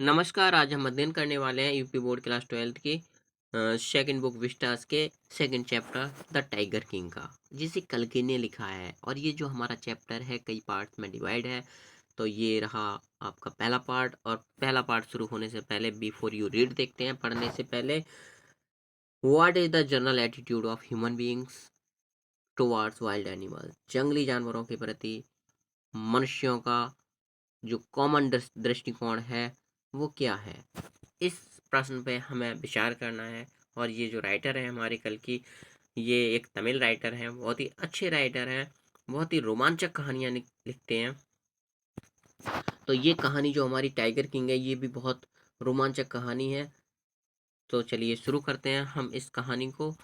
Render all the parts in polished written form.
नमस्कार। आज हम अध्ययन करने वाले हैं यूपी बोर्ड क्लास 12th की सेकंड बुक विस्टास के second chapter the tiger king का, जिसे कल्कि ने लिखा है। और ये जो हमारा चैप्टर है कई पार्ट्स में डिवाइड है। तो ये रहा आपका पहला पार्ट। और पहला पार्ट शुरू होने से पहले बिफोर यू रीड देखते हैं पढ़ने से पहले, what is the general attitude of human beings towards wild animal. जंगली जानवरों के प्रति मनुष्यों का जो कॉमन दृष्टिकोण है वो क्या है। इस प्रश्न पे हमें विचार करना है। और ये जो राइटर है हमारे कल की, ये एक तमिल राइटर हैं, बहुत ही अच्छे राइटर हैं, बहुत ही रोमांचक कहानियां लिखते हैं। तो ये कहानी जो हमारी टाइगर किंग है ये भी बहुत रोमांचक कहानी है। तो चलिए शुरू करते हैं हम इस कहानी को।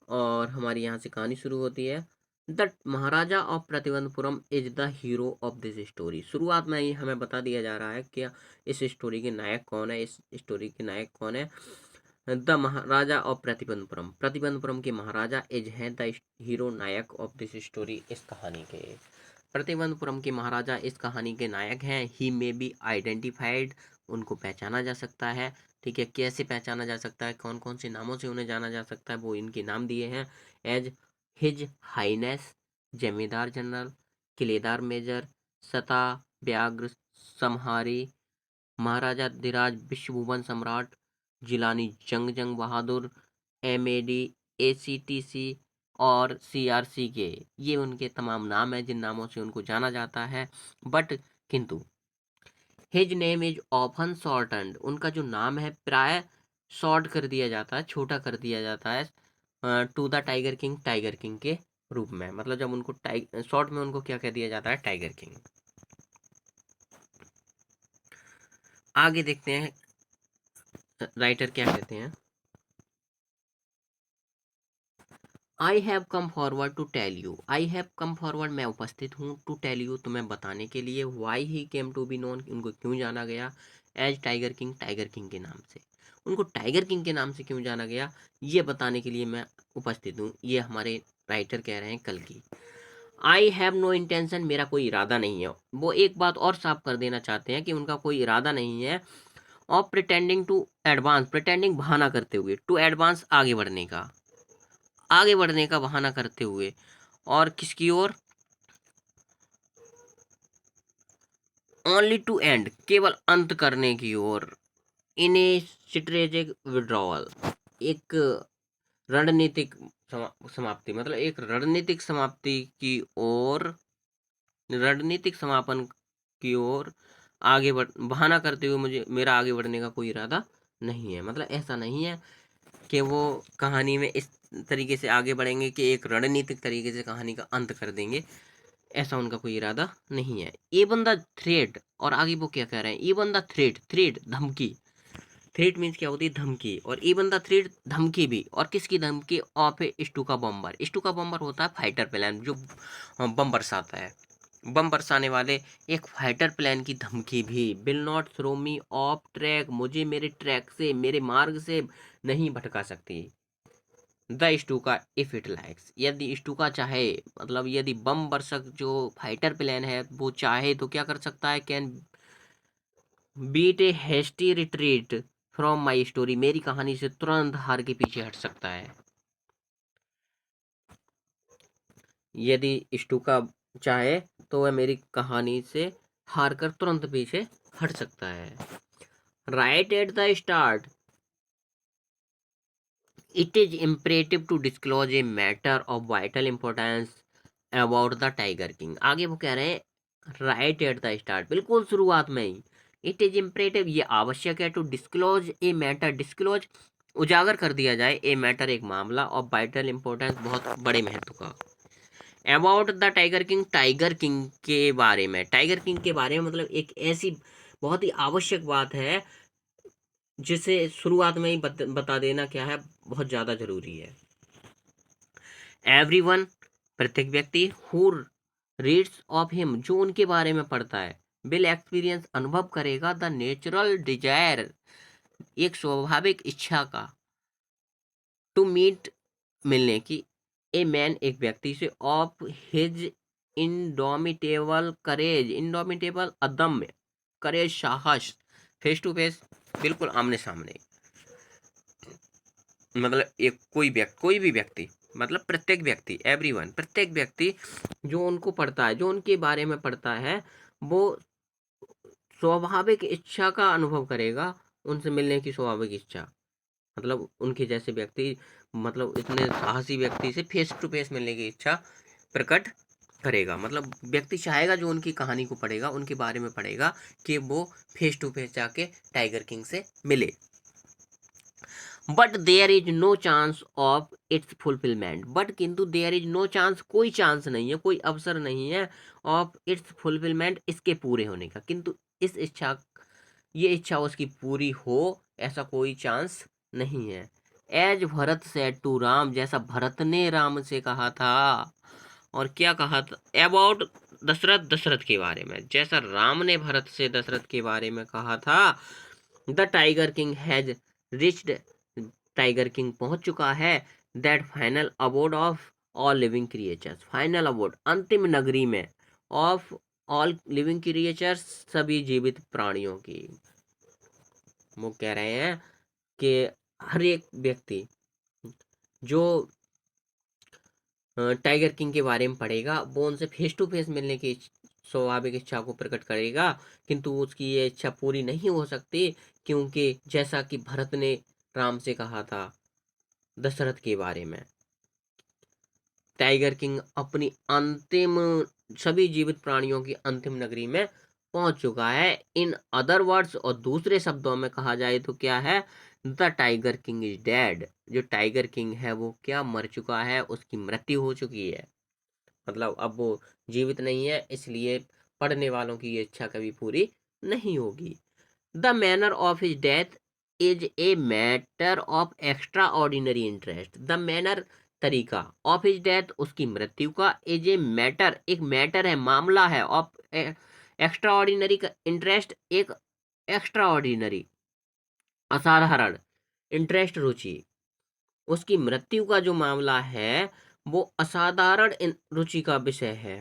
और हमारी यहाँ से कहानी शुरू होती है। The Maharaja of Pratibandapuram is the hero of this story. शुरुआत में ही हमें बता दिया जा रहा है कि इस स्टोरी के नायक कौन है। इस स्टोरी के नायक कौन है? The Maharaja of Pratibandhapuram, Pratibandhapuram के महाराजा इज हैं द हीरो, नायक ऑफ दिस स्टोरी, इस कहानी के। प्रतिबंधपुरम के महाराजा इस कहानी के नायक हैं। ही मे बी आइडेंटिफाइड, उनको पहचाना जा सकता है। ठीक है, कैसे पहचाना जा सकता है, कौन कौन से नामों से उन्हें जाना जा सकता है, वो इनके नाम दिए हैं। एज हिज हाइनेस जमींदार जनरल, किलेदार मेजर, सता व्याघ्र संहारी, महाराजा धीराज विश्वभुवन सम्राट, जिलानी जंग जंग बहादुर, एमएडी, एसीटीसी और सीआरसी के, ये उनके तमाम नाम हैं जिन नामों से उनको जाना जाता है। बट किंतु his name is often shortened, उनका जो नाम है प्राय शॉर्ट कर दिया जाता है, छोटा कर दिया जाता है to the tiger king, tiger king के रूप में। मतलब जब उनको शॉर्ट में उनको क्या कह दिया जाता है? Tiger king. आगे देखते हैं राइटर क्या कहते हैं। I have come forward to tell you, I have come forward, मैं उपस्थित हूँ, टू टेल यू, तुम्हें बताने के लिए, why he came to be known, उनको क्यों जाना गया, as tiger king, tiger king के नाम से। उनको टाइगर किंग के नाम से क्यों जाना गया ये बताने के लिए मैं उपस्थित हूँ, ये हमारे राइटर कह रहे हैं कल की। आई हैव नो इंटेंशन, मेरा कोई इरादा नहीं है। वो एक बात और साफ कर देना चाहते हैं कि उनका कोई इरादा नहीं है। Of pretending to advance, pretending बहाना करते हुए, टू एडवांस आगे बढ़ने का, आगे बढ़ने का बहाना करते हुए। और किसकी ओर? ओनली टू एंड, केवल अंत करने की ओर। इन ए स्ट्रेटेजिक विड्रॉवल, एक रणनीतिक समाप्ति, मतलब एक रणनीतिक समाप्ति की ओर, रणनीतिक समापन की ओर आगे बढ़, बहाना करते हुए मुझे, मेरा आगे बढ़ने का कोई इरादा नहीं है। मतलब ऐसा नहीं है कि वो कहानी में इस तरीके से आगे बढ़ेंगे कि एक रणनीतिक तरीके से कहानी का अंत कर देंगे, ऐसा उनका कोई इरादा नहीं है। इवन द थ्रेट, और आगे वो क्या कह रहे हैं? इवन द थ्रेट, थ्रेट धमकी, थ्रेट मीन्स क्या होती है? धमकी। और इवन द थ्रेट धमकी भी, और किसकी धमकी? ऑफ ए स्टूका बम्बर, स्टूका बम्बर होता है फाइटर प्लान, जो बम बरसाता है, बम बरसाने वाले एक फाइटर प्लान की धमकी भी। Will not throw me off track, मुझे मेरे ट्रैक से, मेरे मार्ग से नहीं भटका सकती। द स्टूका इफ इट लाइक्स, यदि स्टूका चाहे, मतलब यदि बम बरसक जो फाइटर प्लेन है वो चाहे तो क्या कर सकता है? Can beat a hasty retreat from my story, मेरी कहानी से तुरंत हार के पीछे हट सकता है। यदि स्टूका चाहे तो वह मेरी कहानी से हार कर तुरंत पीछे हट सकता है। Right at the start it is imperative to disclose a matter of vital importance about the tiger king. आगे वो कह रहे हैं राइट एट द स्टार्ट, बिल्कुल शुरुआत में ही। इट इज इम्परेटिव, ये आवश्यक है, to disclose a matter, disclose उजागर कर दिया जाए, ए मैटर एक मामला, ऑफ वाइटल इंपॉर्टेंस बहुत बड़े महत्व का, about the tiger king, tiger king के बारे में, टाइगर किंग के बारे में, मतलब एक ऐसी बहुत ही आवश्यक बात है जिसे शुरुआत में ही बता देना क्या है, बहुत ज़्यादा जरूरी है। एवरीवन, प्रत्येक व्यक्ति, हु रीड्स ऑफ हिम, जो उनके बारे में पढ़ता है, विल एक्सपीरियंस, अनुभव करेगा, द नेचुरल डिजायर, एक स्वाभाविक इच्छा का, टू मीट, मिलने की, ए मैन, एक व्यक्ति से, of his indomitable courage, indomitable अदम्य करेज, साहस, फेस टू फेस, बिल्कुल आमने सामने, मतलब एक कोई भी व्यक्ति, मतलब प्रत्येक व्यक्ति, एवरीवन, प्रत्येक व्यक्ति जो उनको पढ़ता है, जो उनके बारे में पढ़ता है, वो स्वाभाविक इच्छा का अनुभव करेगा, उनसे मिलने की स्वाभाविक इच्छा, मतलब उनके जैसे व्यक्ति, मतलब इतने साहसी व्यक्ति से फेस टू फेस मिलने की इच्छा प्रकट करेगा। मतलब व्यक्ति चाहेगा, जो उनकी कहानी को पढ़ेगा, उनके बारे में पढ़ेगा, कि वो फेस टू फेस जाके टाइगर किंग से मिले। But there is no chance of its fulfilment, but किंतु देयर इज नो चांस, कोई चांस नहीं है, कोई अवसर नहीं है, ऑफ इट्स फुलफिलमेंट, इसके पूरे होने का, किंतु इस इच्छा, ये इच्छा उसकी पूरी हो, ऐसा कोई चांस नहीं है। As Bharat said to Ram, जैसा भरत ने राम से कहा था, और क्या कहा था, अबाउट दशरथ, दशरथ के बारे में, जैसा राम ने भरत से दशरथ के बारे में कहा था। The tiger king has reached, tiger king पहुंच चुका है, that final abode of all living creatures, final abode, अंतिम नगरी में, ऑफ ऑल लिविंग क्रिएचर्स, सभी जीवित प्राणियों की। वो कह रहे हैं कि हर एक व्यक्ति जो टाइगर किंग के बारे में पढ़ेगा, वो उनसे फेस टू फेस मिलने की स्वाभाविक इच्छा को प्रकट करेगा, किंतु उसकी ये इच्छा पूरी नहीं हो सकती, क्योंकि जैसा कि भरत ने राम से कहा था दशरथ के बारे में, टाइगर किंग अपनी अंतिम, सभी जीवित प्राणियों की अंतिम नगरी में पहुंच चुका है। इन अदर वर्ड्स, और दूसरे शब्दों में कहा जाए तो क्या है, the tiger king is dead, जो टाइगर किंग है वो क्या, मर चुका है, उसकी मृत्यु हो चुकी है, मतलब अब वो जीवित नहीं है, इसलिए पढ़ने वालों की ये इच्छा कभी पूरी नहीं होगी। The manner of his death is a matter of extra ordinary interest, the manner, तरीका, ऑफ हिज डेथ, उसकी मृत्यु का, इज ए मैटर, एक मैटर है, मामला है, ऑफ एक्स्ट्रा ऑर्डिनरी का इंटरेस्ट, एक एक्स्ट्रा ऑर्डिनरी, असाधारण इंटरेस्ट, रुचि, उसकी मृत्यु का जो मामला है वो असाधारण रुचि का विषय है।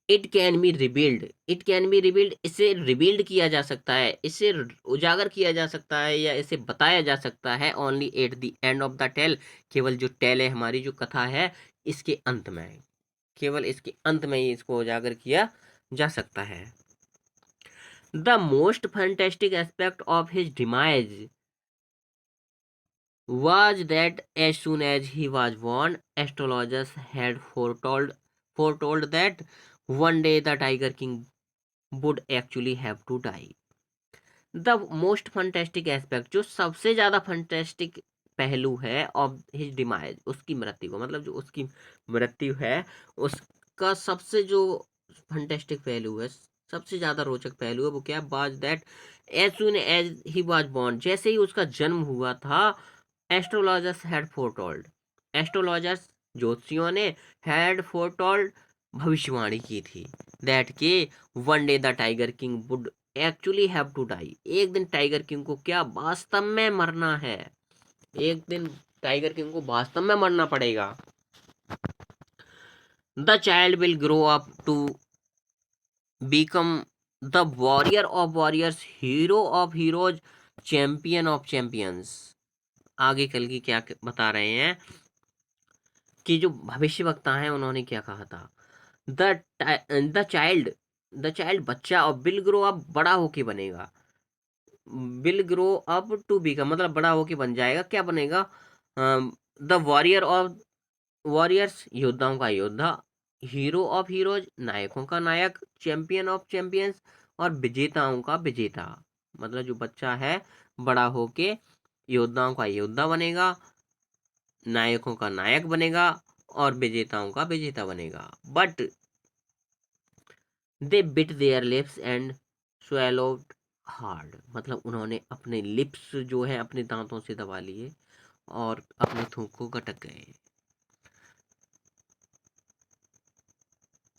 It can be rebuild, it can be rebuild, इसे रिबिल्ड किया जा सकता है, इसे उजागर किया जा सकता है, या इसे बताया जा सकता है, only at the end of the tale, केवल जो टेल है, हमारी जो कथा है, इसके अंत में, केवल इसके अंत में ही इसको उजागर किया जा सकता है। The most fantastic aspect of his demise was that as soon as he was born, astrologers had foretold that one day the Tiger King would actually have to die. The most fantastic aspect, जो सबसे ज्यादा fantastic पहलू है, of his demise, उसकी मृत्यु को, मतलब जो उसकी मृत्यु है उसका सबसे जो फंटेस्टिक पहलू है, सबसे ज्यादा रोचक पहलू है, वो क्या है, was that as soon as he was born, जैसे ही उसका जन्म हुआ था, एस्ट्रोलॉजर्स हैड फोरटोल्ड, एस्ट्रोलॉजर्स, ज्योतिषियों ने, हैड फोरटोल्ड, भविष्यवाणी की थी, दैट के one day the tiger king would actually have to die, एक दिन टाइगर किंग को क्या, वास्तव में मरना है, एक दिन टाइगर किंग को वास्तव में मरना पड़ेगा। The child will grow up to become the warrior of warriors, hero of heroes, champion of champions. आगे कल की क्या बता रहे हैं कि जो भविष्य वक्ता हैं उन्होंने क्या कहा था, the the child, the child बच्चा, और विल ग्रो अप, बड़ा होके बनेगा, will grow up to become, मतलब बड़ा होके बन जाएगा, क्या बनेगा, द वॉरियर ऑफ वॉरियर्स, योद्धाओं का योद्धा, हीरो ऑफ हीरोज, नायकों का नायक, चैंपियन ऑफ चैंपियंस, और विजेताओं का विजेता, मतलब जो बच्चा है बड़ा होके योद्धाओं का योद्धा बनेगा, नायकों का नायक बनेगा, और विजेताओं का विजेता बनेगा। But they bit there lips and swallowed hard, मतलब उन्होंने अपने लिप्स जो है अपने दांतों से दबा लिए और अपने थूक को गटक गए।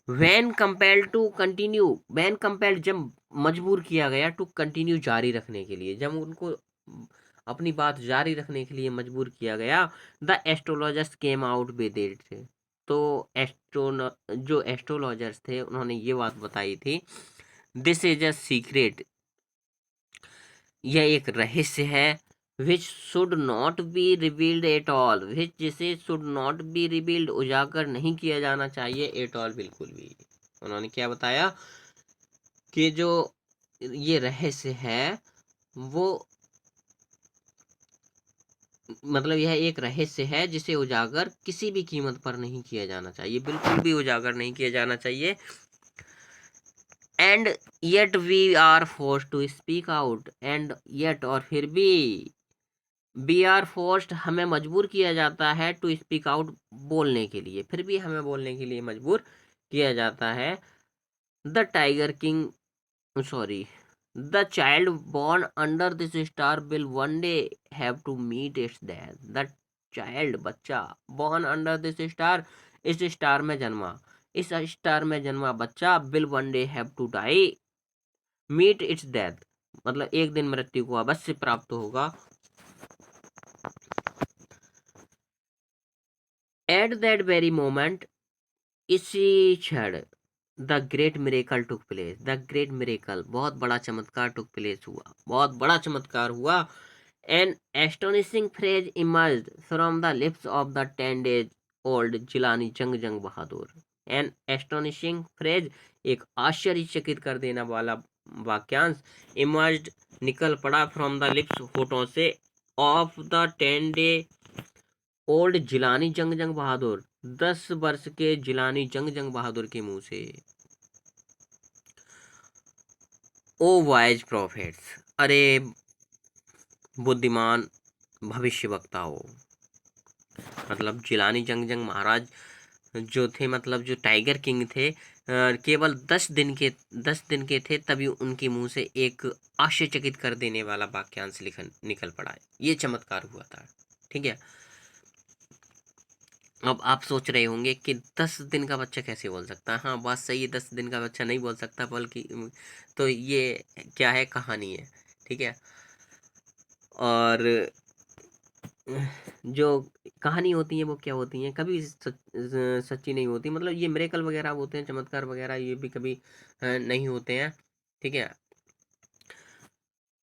when compelled to continue, when compelled, जब मजबूर किया गया, टू कंटिन्यू, जारी रखने के लिए, जब उनको अपनी बात जारी रखने के लिए मजबूर किया गया, the astrologers came out with it, तो जो एस्ट्रोलॉजर्स थे उन्होंने ये बात बताई थी, दिस इज अ सीक्रेट, यह एक रहस्य है which should not be revealed at all, which जिसे शुड नॉट बी रिवील्ड उजागर नहीं किया जाना चाहिए एट ऑल बिल्कुल भी। उन्होंने क्या बताया कि जो ये रहस्य है वो मतलब यह एक रहस्य है जिसे उजागर किसी भी कीमत पर नहीं किया जाना चाहिए, बिल्कुल भी उजागर नहीं किया जाना चाहिए। And yet we are forced to speak out, and yet और फिर भी वी आर फोर्स्ड हमें मजबूर किया जाता है टू स्पीक आउट बोलने के लिए, फिर भी हमें बोलने के लिए मजबूर किया जाता है। The tiger king sorry the child born under this star will one day have to meet its death। the child बच्चा born under this star इस स्टार में जन्मा, इस स्टार में जन्मा बच्चा will one day have to die meet its death मतलब एक दिन मृत्यु को अवश्य प्राप्त होगा। at that very moment इसी क्षण the great miracle took place, the great miracle बहुत बड़ा चमत्कार टुक प्लेस हुआ, बहुत बड़ा चमत्कार हुआ। An astonishing phrase emerged from the lips of the 10 days old Jilani Jung Jung Bahadur. N astonishing phrase एक आश्चर्यचकित कर देने वाला वाक्यांश इमर्ज्ड निकल पड़ा फ्रॉम द लिप्स होठों से of the 10 day old Jilani Jung Jung बहादुर 10 वर्ष के जिलानी जंग जंग बहादुर के मुंह से। ओ वाइज प्रॉफिट्स, अरे बुद्धिमान भविष्य वक्ताओं, मतलब जिलानी जंग जंग महाराज जो थे, मतलब जो टाइगर किंग थे, केवल 10 दिन के थे तभी उनके मुंह से एक आश्चर्यचकित कर देने वाला वाक्यांश निकल पड़ा है, ये चमत्कार हुआ था। ठीक है, अब आप सोच रहे होंगे कि 10 दिन का बच्चा कैसे बोल सकता है। हाँ, बात सही है, 10 दिन का बच्चा नहीं बोल सकता, बल्कि तो ये क्या है, कहानी है। ठीक है, और जो कहानी होती है वो क्या होती है, कभी सच्ची नहीं होती, मतलब ये मिरेकल वगैरह होते हैं, चमत्कार वगैरह ये भी कभी नहीं होते हैं। ठीक है,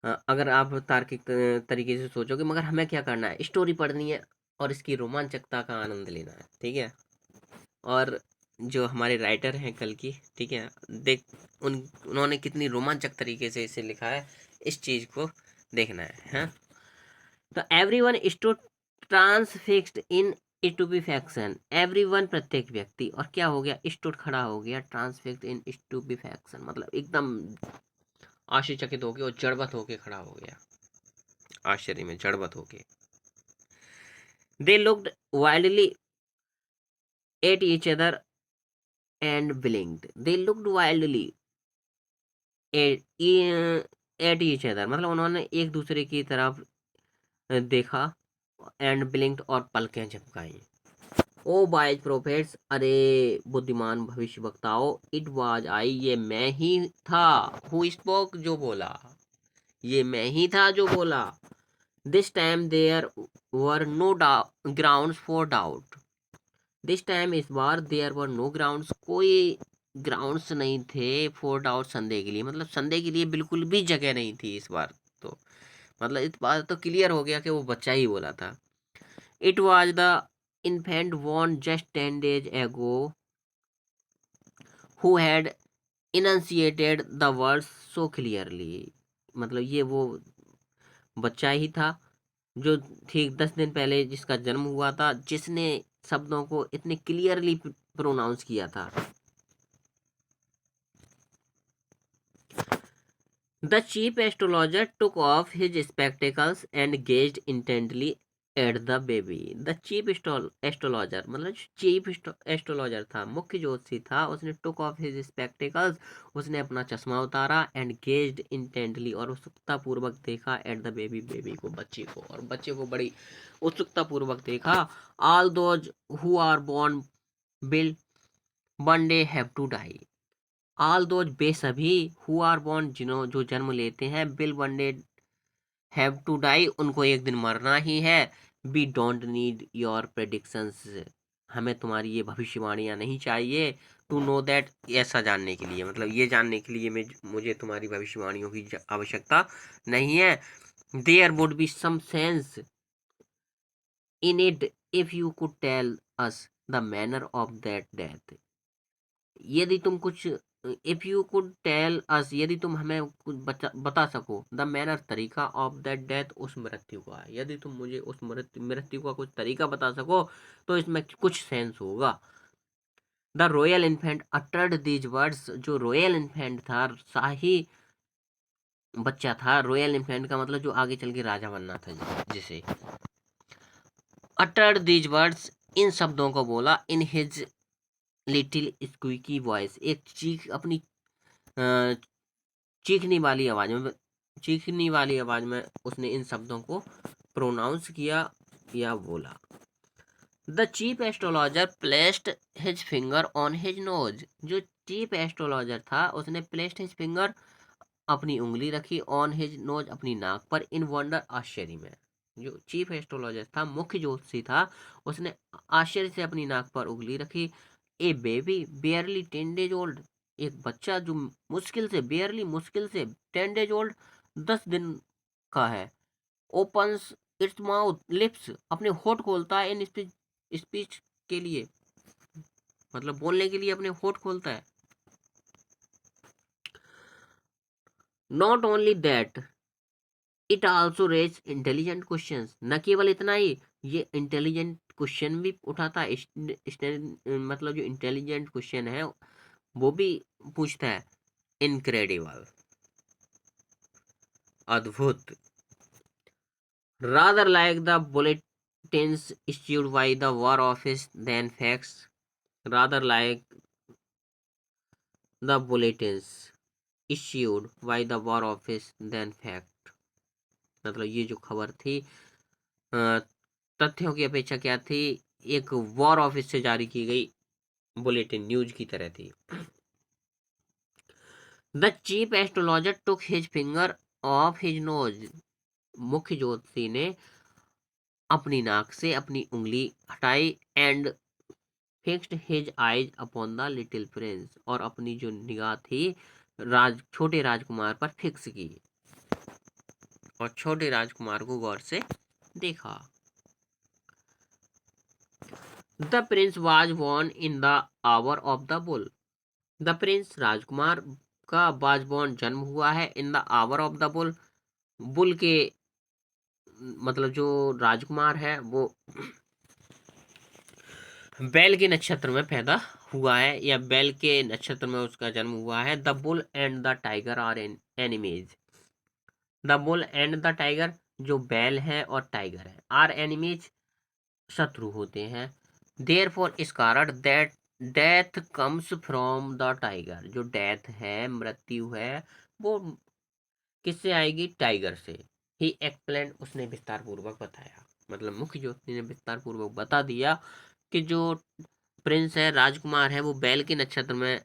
अगर आप तार्किक तरीके से सोचोगे, मगर हमें क्या करना है, स्टोरी पढ़नी है और इसकी रोमांचकता का आनंद लेना है। ठीक है, और जो हमारे राइटर हैं कल की, ठीक है, देख उन्होंने कितनी रोमांचक तरीके से इसे लिखा है, इस चीज को देखना है। हाँ, तो एवरीवन स्टूड ट्रांसफिक्स्ड इन स्टूपिफैक्शन, एवरीवन प्रत्येक व्यक्ति, और क्या हो गया, स्टूड खड़ा हो गया, ट्रांसफिक्स्ड इन स्टूपिफैक्शन मतलब एकदम आश्चर्यचकित होके और जड़बत होके खड़ा हो गया, आश्चर्य में जड़बत होके। They looked wildly at each other and blinked, they looked wildly at each other मतलब उन्होंने एक दूसरे की तरफ देखा, एंड blinked और पलकें झपकाई। ओ वाइज प्रोफेट्स, अरे बुद्धिमान भविष्य वक्ताओ, इट वाज आई, ये मैं ही था, हु स्पोक जो बोला, ये मैं ही था जो बोला। This time there were no grounds for doubt, this time इस बार देयर वर नो ग्राउंड्स, कोई ग्राउंड्स नहीं थे फॉर डाउट संदेह के लिए, मतलब संदेह के लिए बिल्कुल भी जगह नहीं थी इस बार। तो मतलब इस बार तो क्लियर हो गया कि वो बच्चा ही बोला था। It was the infant born just 10 days ago who had enunciated the words so clearly, मतलब ये वो बच्चा ही था जो ठीक 10 दिन पहले जिसका जन्म हुआ था, जिसने शब्दों को इतने क्लियरली प्रोनाउंस किया था। The chief astrologer took off his spectacles and gazed intently at the baby। The chief astrologer मतलब चीफ एस्ट्रोलॉजर था, मुख्य ज्योतिषी था, उसने took off his spectacles, उसने अपना चश्मा उतारा, and gazed intently और उत्सुकता पूर्वक देखा at the baby, बेबी को, बच्चे को, और बच्चे को बड़ी उत्सुकता पूर्वक देखा। All those who are born will one day have to die। All those be सभी, हु आर बॉर्न जो जन्म लेते हैं, will one day have to die उनको एक दिन मरना ही है। We don't need your predictions, हमें तुम्हारी ये भविष्यवाणियां नहीं चाहिए, टू नो दैट, ऐसा जानने के लिए, मतलब ये जानने के लिए मुझे तुम्हारी भविष्यवाणियों की आवश्यकता नहीं है। There would be some sense in it if you could tell us the manner of that death. यदि तुम कुछ, if you could tell us, यदि तुम हमें कुछ बता सको, द मैनर, तरीका, ऑफ दैट डेथ, उस मृत्यु का, यदि तुम मुझे उस मृत्यु का कुछ तरीका बता सको तो इसमें कुछ सेंस होगा। The royal infant uttered these words, जो रॉयल इन्फेंट था, शाही बच्चा था, रॉयल इन्फेंट का मतलब जो आगे चल के राजा बनना था, जिसे अटर्ड दीज वर्ड्स, इन शब्दों को बोला, in his little squeaky voice, एक चीख, अपनी चीखने वाली आवाज में, चीखने वाली आवाज में उसने इन शब्दों को प्रोनाउंस किया या बोला। The chief astrologer placed his finger on his nose, जो चीफ एस्ट्रोलॉजर था उसने प्लेस्ड हिज फिंगर, अपनी उंगली रखी, ऑन हिज नोज, अपनी नाक पर, इन वंडर, आश्चर्य में। जो चीफ एस्ट्रोलॉजर था, मुख्य ज्योतिषी था, उसने आश्चर्य से अपनी नाक पर उंगली रखी। ए बेबी बेयरली 10 डेज ओल्ड, एक बच्चा जो मुश्किल से, बेयरली मुश्किल से, 10 डेज ओल्ड 10 दिन का है, ओपन्स इट्स माउथ लिप्स, अपने होठ खोलता है, इन स्पीच के लिए, मतलब बोलने के लिए अपने होठ खोलता है। Not only that it also raise intelligent questions, न केवल इतना ही, ये इंटेलिजेंट क्वेश्चन भी उठाता है, मतलब जो इंटेलिजेंट क्वेश्चन है वो भी पूछता है। इनक्रेडिबल, अद्भुत, rather like the bulletins issued by the war office than facts, rather like the bulletins issued by the war office than fact, मतलब ये जो खबर थी तथ्यों की अपेक्षा क्या थी, एक वॉर ऑफिस से जारी की गई बुलेटिन न्यूज की तरह थी। The chief astrologer took his finger of his nose, मुख्य ज्योतिषी ने अपनी नाक से अपनी उंगली हटाई, and fixed his eyes upon the little Prince, और अपनी जो निगाह थी छोटे राजकुमार पर फिक्स की, और छोटे राजकुमार को गौर से देखा। The prince was born in the hour of the bull, the prince, राजकुमार का, वाज बॉर्न, जन्म हुआ है, in the hour of the bull, bull के, मतलब जो राजकुमार है वो बैल के नक्षत्र में पैदा हुआ है, या बैल के नक्षत्र में उसका जन्म हुआ है। The bull and the tiger are enemies, the bull and the tiger, जो बैल है और टाइगर है, आर एनिमीज, शत्रु होते हैं। देयरफॉर, इस कारण, that death comes from the tiger, जो डेथ है, मृत्यु है, वो किससे आएगी, टाइगर से। ही एक्सप्लेन, उसने विस्तार पूर्वक बताया, मतलब मुख्य ज्योतिषी ने विस्तार पूर्वक बता दिया कि जो प्रिंस है, राजकुमार है, वो बैल के नक्षत्र में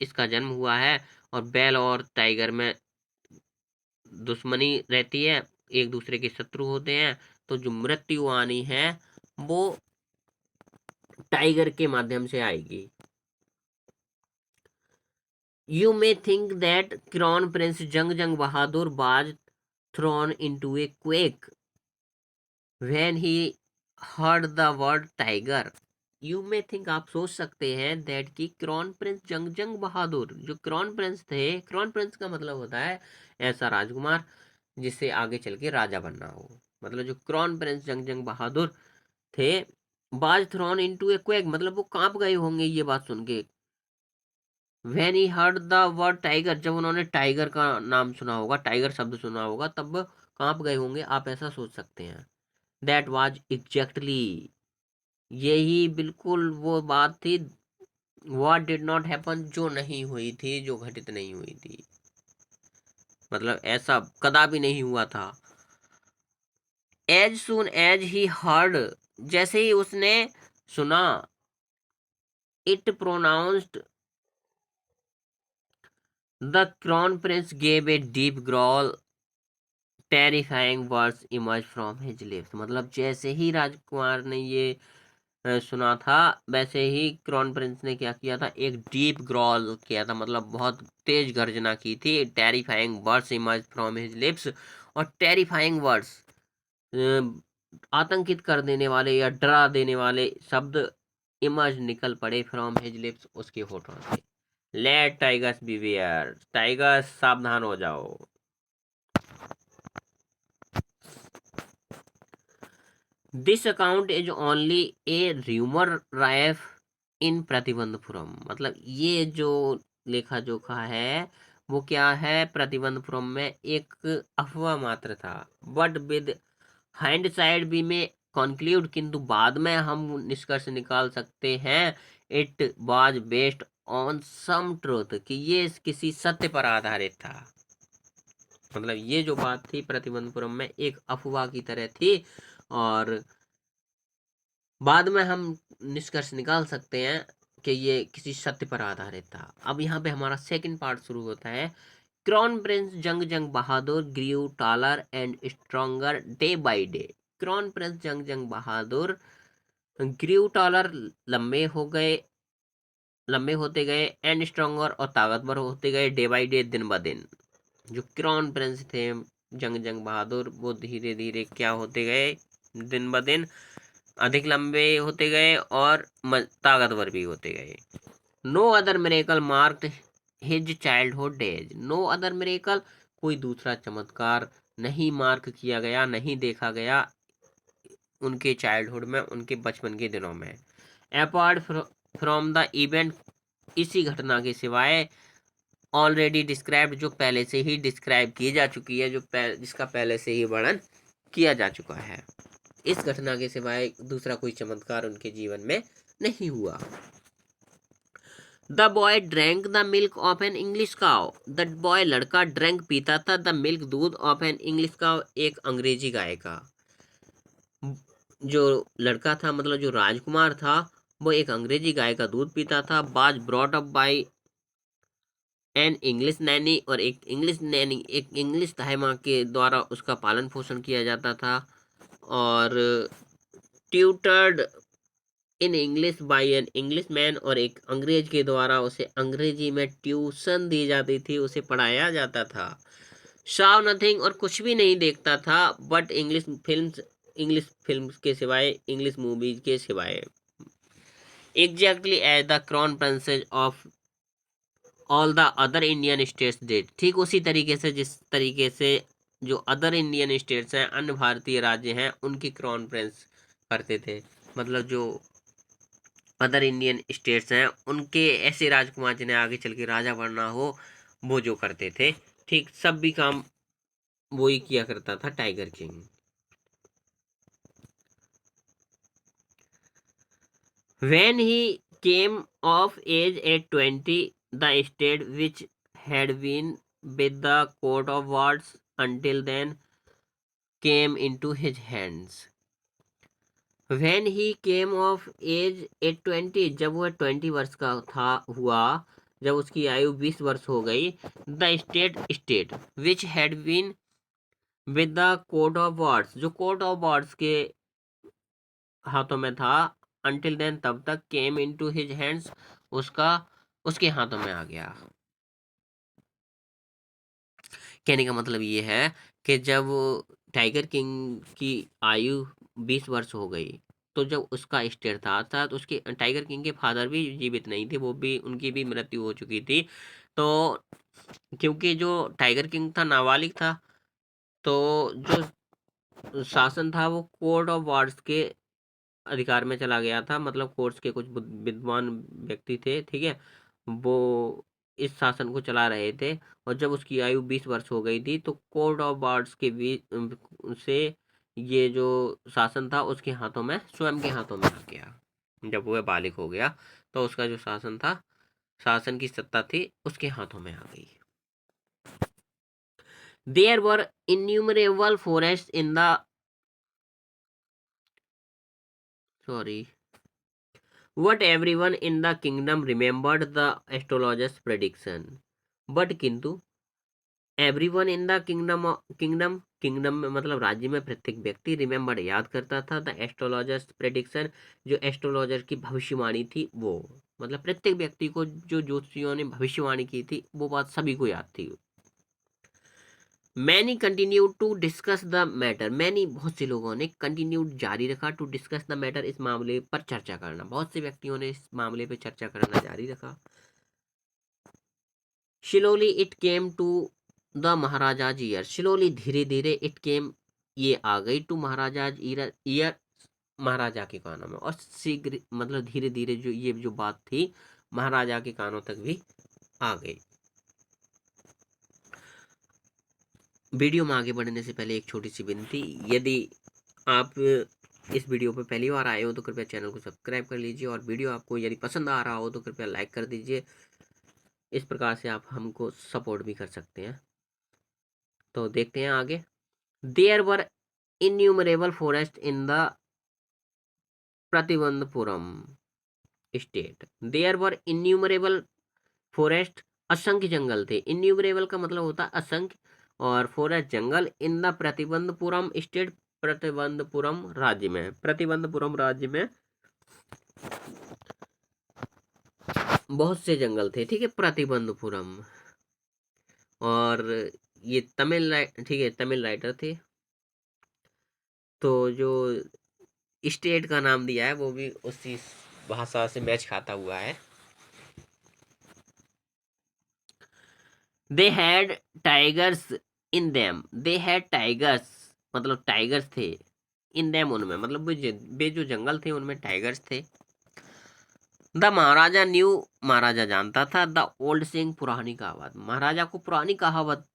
इसका जन्म हुआ है, और बैल और टाइगर में दुश्मनी रहती है, एक दूसरे के शत्रु होते हैं, तो जो मृत्यु आनी है वो टाइगर के माध्यम से आएगी। You may think that crown prince जंग बहादुर बाज throne into A quake when he heard the word tiger. You may think, आप सोच सकते हैं, दैट की क्रॉन प्रिंस जंग बहादुर, जो क्रॉन प्रिंस थे, क्रॉन प्रिंस का मतलब होता है ऐसा राजकुमार जिससे आगे चल के राजा बनना हो, मतलब जो क्रॉन प्रिंस जंग बहादुर थे, बाज थ्रोन इनटू ए क्वेक, मतलब वो कांप गए होंगे ये बात सुन के। When he heard the word tiger, जब उन्होंने टाइगर का नाम सुना होगा, टाइगर शब्द सुना होगा, तब कांप गए होंगे, आप ऐसा सोच सकते हैं। दैट वाज एग्जैक्टली, यही बिल्कुल वो बात थी, व्हाट डिड नॉट हैपन, जो नहीं हुई थी, जो घटित नहीं हुई थी, मतलब ऐसा कदापि नहीं हुआ था। As soon as he heard, जैसे ही उसने सुना, it pronounced, the crown prince gave a deep growl, terrifying words emerge from his lips, मतलब जैसे ही राजकुमार ने ये सुना था, वैसे ही क्राउन प्रिंस ने क्या किया था, एक डीप ग्रॉल किया था, मतलब बहुत तेज गर्जना की थी। Terrifying words emerge from his lips, और टेरिफाइंग वर्ड्स, आतंकित कर देने वाले या डरा देने वाले शब्द इमर्ज निकल पड़े फ्रॉम हिज लिप्स, उसके होठों से। लेट टाइगर्स बीवेयर, टाइगर्स सावधान हो जाओ। This account is only a rumour rife in Pratibandhapuram, मतलब ये जो लेखा जोखा है वो क्या है, प्रतिबंधपुरम में एक अफवाह मात्र था। बट विद हाइंडसाइड भी में कंक्लूड, किंतु बाद में हम निष्कर्ष निकाल सकते हैं, it was based on some truth, कि ये किसी सत्य पर आधारित था। मतलब ये जो बात थी प्रतिबंधपुरम में एक अफवाह की तरह थी, और बाद में हम निष्कर्ष निकाल सकते हैं कि ये किसी सत्य पर आधारित था। अब यहाँ पे हमारा सेकंड पार्ट शुरू होता है। Crown prince Jung Jung Bahadur grew taller and stronger day by day. Crown prince Jung Jung Bahadur grew taller, लंबे होते गए, एंड स्ट्रॉन्गर, और ताकतवर होते गए, डे बाय डे, दिन ब दिन। जो क्राउन प्रिंस थे जंग जंग बहादुर, वो धीरे धीरे क्या होते गए, दिन ब दिन अधिक लंबे होते गए और ताकतवर भी होते गए। No other miracle marked his childhood days. No other miracle, कोई दूसरा चमत्कार नहीं मार्क किया गया, नहीं देखा गया उनके चाइल्डहुड में, उनके बचपन के दिनों में। अपार्ट फ्रॉम द इवेंट, इसी घटना के सिवाय, ऑलरेडी डिस्क्राइब्ड, जो पहले से ही डिस्क्राइब की जा चुकी है, जिसका पहले से ही वर्णन किया जा चुका है। इस घटना के सिवाय दूसरा कोई चमत्कार उनके जीवन में नहीं हुआ। The boy drank the milk of an English cow. The boy, लड़का, ड्रैंक, पीता था, द मिल्क, दूध, ऑफ एन इंग्लिश काउ, एक अंग्रेजी गाय का। जो लड़का था, मतलब जो राजकुमार था, वो एक अंग्रेजी गाय का दूध पीता था। बाज brought up by an English Naini, और एक इंग्लिश नैनी, एक इंग्लिश ताई माँ के द्वारा उसका पालन पोषण किया जाता था। और tutored in English by an English man, और एक अंग्रेज के द्वारा उसे अंग्रेजी में ट्यूशन दी जाती थी, उसे पढ़ाया जाता था। साव नथिंग, और कुछ भी नहीं देखता था, बट इंग्लिश फिल्म्स के सिवाय, इंग्लिश मूवीज के सिवाय। Exactly as the crown princes of all the other Indian states did, ठीक उसी तरीके से जिस तरीके से जो अदर इंडियन स्टेट्स हैं, अन्य भारतीय राज्य हैं, उनकी क्राउन प्रिंस करते थे। मतलब जो अदर इंडियन स्टेट्स हैं, उनके ऐसे राजकुमार जिन्हें आगे चल के राजा बनना हो, वो जो करते थे, ठीक सब भी काम वही किया करता था tiger king. When he came of age at 20, the state which had been with the court of wards until then came into his hands. When he came of age at 20, जब वह 20 वर्ष का था हुआ, जब उसकी आयु 20 वर्ष हो गई, the state which had been with the court of wards, जो कोर्ट ऑफ वार्ड्स के हाथों में था, until then, तब तक, came into his hands, उसका उसके हाथों में आ गया। कहने का मतलब ये है कि जब टाइगर किंग की आयु 20 वर्ष हो गई, तो जब उसका स्टेट था, अर्थात उसके टाइगर किंग के फादर भी जीवित नहीं थे, वो भी, उनकी भी मृत्यु हो चुकी थी। तो क्योंकि जो टाइगर किंग था नाबालिग था, तो जो शासन था वो कोर्ट ऑफ वार्ड्स के अधिकार में चला गया था। मतलब कोर्ट्स के कुछ विद्वान व्यक्ति थे, ठीक है, वो इस शासन को चला रहे थे। और जब उसकी आयु 20 वर्ष हो गई थी, तो कोर्ट ऑफ वार्ड्स के बीच से ये जो शासन था उसके हाथों में, स्वयं के हाथों में आ गया। जब वह बालिग हो गया, तो उसका जो शासन था, शासन की सत्ता थी, उसके हाथों में आ गई। There were innumerable forest in the, sorry, what everyone in the kingdom remembered the astrologer's prediction, but किंतु एवरीवन इन द किंगडम में मतलब राज्य में प्रत्येक व्यक्ति रिमेम्बर याद करता था द एस्ट्रोलॉजर्स प्रेडिक्शन, जो एस्ट्रोलॉजर की भविष्यवाणी थी वो, मतलब प्रत्येक व्यक्ति को जो ज्योतिषियों ने भविष्यवाणी की थी वो बात सभी को याद थी। Many continue to discuss the matter, many बहुत से लोगों ने कंटिन्यू जारी रखा टू डिस्कस द मैटर, इस मामले पर चर्चा करना, बहुत से व्यक्तियों ने इस मामले पर चर्चा करना जारी रखा। Slowly it came to the Maharaja's ear, slowly धीरे धीरे इट केम ये आ गई टू महाराजाज ईयर, महाराजा के कानों में, और शीघ्र मतलब धीरे धीरे जो ये जो बात थी महाराजा के कानों तक भी आ गई। वीडियो में आगे बढ़ने से पहले एक छोटी सी विनती, यदि आप इस वीडियो पर पहली बार आए हो तो कृपया चैनल को सब्सक्राइब कर लीजिए, और वीडियो आपको यदि पसंद आ रहा हो तो कृपया लाइक कर दीजिए, इस प्रकार से आप हमको सपोर्ट भी कर सकते हैं। तो देखते हैं आगे। There were innumerable forest in the Pratibandhapuram state, there were innumerable forest, असंख्य जंगल थे, इन्यूमरेबल का मतलब होता है असंख्य, और forest jungle, in the Pratibandhapuram state, Pratibandapuram राज्य में, प्रतिबंधपुरम राज्य में बहुत से जंगल थे, ठीक है, प्रतिबंधपुरम। और ये तमिल, ठीक है, तमिल राइटर थे, तो जो स्टेट का नाम दिया है वो भी उसी भाषा से मैच खाता हुआ है। They had tigers in them, they had tigers मतलब टाइगर्स थे, इन देम उनमें, मतलब वे जो जंगल थे उनमें टाइगर्स थे। द महाराजा न्यू, महाराजा जानता था, द ओल्ड सिंह पुरानी कहावत, महाराजा को पुरानी कहावत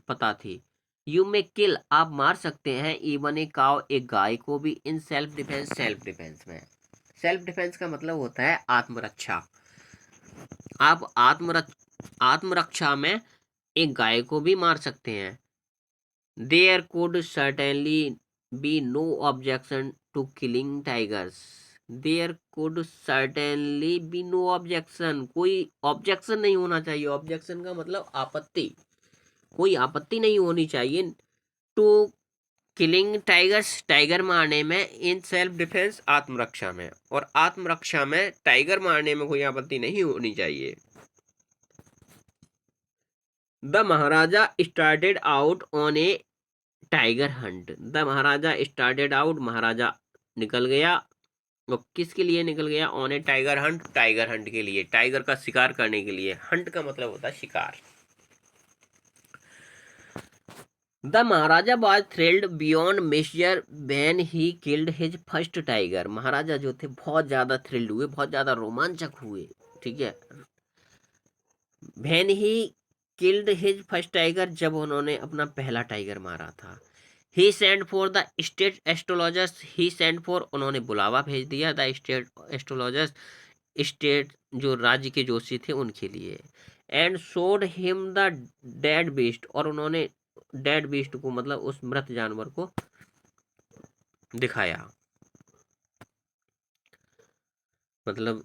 पता थी। यू में किल, आप मार सकते हैं, इवन ए काव, एक गाय को भी, in self defence, self defence में, सेल्फ डिफेंस का मतलब होता है आत्मरक्षा, आप आत्मरक्षा में एक गाय को भी मार सकते हैं। There could certainly be no objection to killing tigers, there could certainly be no objection, कोई ऑब्जेक्शन नहीं होना चाहिए, ऑब्जेक्शन का मतलब आपत्ति, कोई आपत्ति नहीं होनी चाहिए टू किलिंग टाइगर्स, टाइगर मारने में, इन सेल्फ डिफेंस, आत्मरक्षा में, और आत्मरक्षा में टाइगर मारने में कोई आपत्ति नहीं होनी चाहिए। The Maharaja started out on a tiger hunt, the Maharaja started out, Maharaja निकल गया, और किसके लिए निकल गया, on a tiger hunt, tiger hunt के लिए, टाइगर का शिकार करने के लिए, हंट का मतलब होता है शिकार। The Maharaja was thrilled beyond measure when he killed his first tiger, Maharaja जो थे बहुत ज्यादा थ्रिल्ड हुए, बहुत ज्यादा रोमांचक हुए, ठीक है, when he killed his first tiger, जब उन्होंने अपना पहला टाइगर मारा था। He sent for the state astrologers, he sent for, उन्होंने बुलावा भेज दिया, द स्टेट एस्ट्रोलॉजर्स, स्टेट जो राज्य के जोशी थे उनके लिए। And showed him the dead beast, और उन्होंने डेड बीस्ट को मतलब उस मृत जानवर को दिखाया, मतलब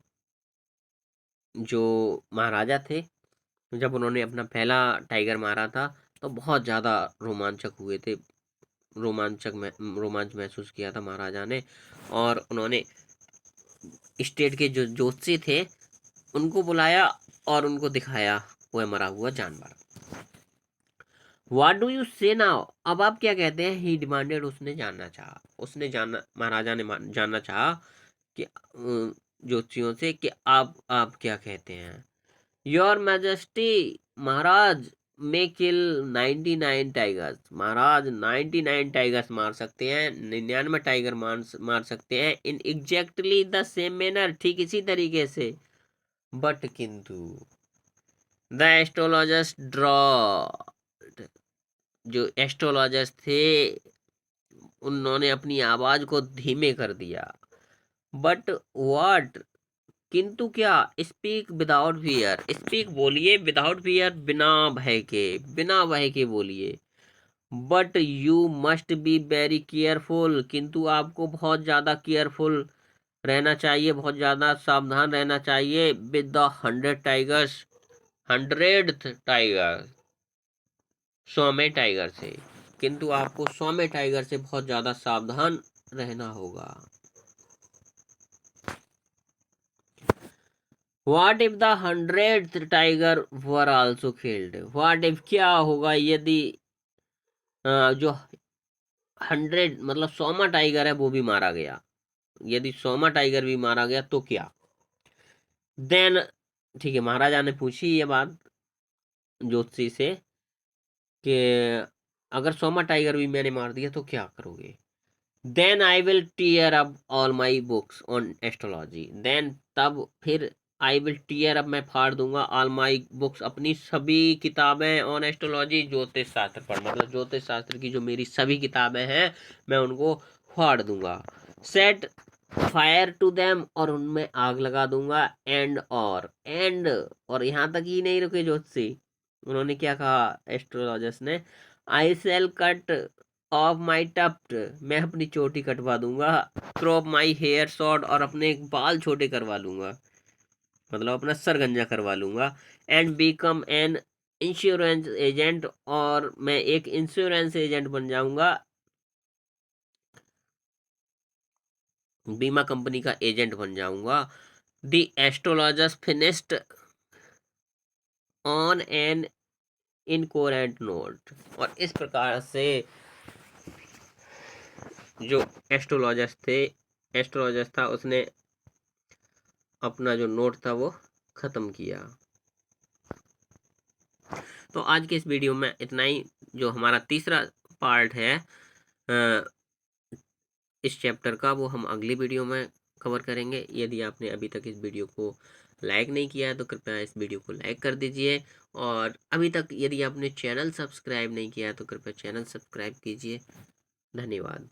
जो महाराजा थे जब उन्होंने अपना पहला टाइगर मारा था तो बहुत ज़्यादा रोमांचक हुए थे, रोमांच महसूस किया था महाराजा ने, और उन्होंने स्टेट के जो ज्योतिषी थे उनको बुलाया और उनको दिखाया वह मरा हुआ जानवर। व्हाट डू यू से नाउ, अब आप क्या कहते हैं, ही डिमांडेड, उसने जानना चाहा, उसने जानना, महाराजा ने जानना चाहा कि ज्योतिषियों से कि आप क्या कहते हैं। Your majesty, Maharaj, may kill 99 tigers, Maharaj 99 tigers मार सकते हैं, 99 टाइगर मार सकते हैं, in exactly the same manner, ठीक इसी तरीके से, बट किंतु द एस्ट्रोलॉजर्स ड्रॉ, जो एस्ट्रोलॉजर्स थे उन्होंने अपनी आवाज को धीमे कर दिया। बट व्हाट, किंतु क्या, स्पीक विदाउट फियर, स्पीक बोलिए, विदाउट फियर बिना भय के, बिना भय के बोलिए। But you must be very careful, किंतु आपको बहुत ज़्यादा केयरफुल रहना चाहिए, बहुत ज़्यादा सावधान रहना चाहिए, with the 100 tigers, 100th tiger, स्वामे टाइगर से, किंतु आपको स्वामे टाइगर से बहुत ज्यादा सावधान रहना होगा। What if the 100th tiger were also killed, what if क्या होगा यदि जो 100 मतलब 100वां टाइगर है वो भी मारा गया, यदि 100वां टाइगर भी मारा गया तो क्या। देन ठीक है, महाराजा ने पूछी ये बात ज्योतिषी से कि अगर 100वां टाइगर भी मैंने मार दिया तो क्या करोगे। Then I will tear up all my books on astrology, then तब फिर आई विल टीयर अप, मैं फाड़ दूंगा, ऑल माई बुक्स अपनी सभी किताबें, ऑन एस्ट्रोलॉजी ज्योतिष शास्त्र पर, मतलब ज्योतिष शास्त्र की जो मेरी सभी किताबें हैं मैं उनको फाड़ दूंगा। सेट फायर टू देम, और उनमें आग लगा दूंगा। और यहाँ तक ही नहीं रुके ज्योतिषी, उन्होंने क्या कहा एस्ट्रोलॉजर्स ने, I shall cut off my tuft, मैं अपनी चोटी कटवा दूंगा। क्रॉप माई हेयर शॉर्ट, और अपने बाल छोटे करवा लूंगा, मतलब अपना सर गंजा करवा लूंगा। And become an insurance agent, और मैं एक इंश्योरेंस एजेंट बन जाऊंगा, बीमा कंपनी का एजेंट बन जाऊंगा। The astrologers finished on an incoherent note, और इस प्रकार से जो एस्ट्रोलॉजर्स था उसने अपना जो नोट था वो खत्म किया। तो आज के इस वीडियो में इतना ही। जो हमारा तीसरा पार्ट है इस चैप्टर का वो हम अगली वीडियो में कवर करेंगे। यदि आपने अभी तक इस वीडियो को लाइक नहीं किया है तो कृपया इस वीडियो को लाइक कर दीजिए, और अभी तक यदि आपने चैनल सब्सक्राइब नहीं किया है तो कृपया चैनल सब्सक्राइब कीजिए। धन्यवाद।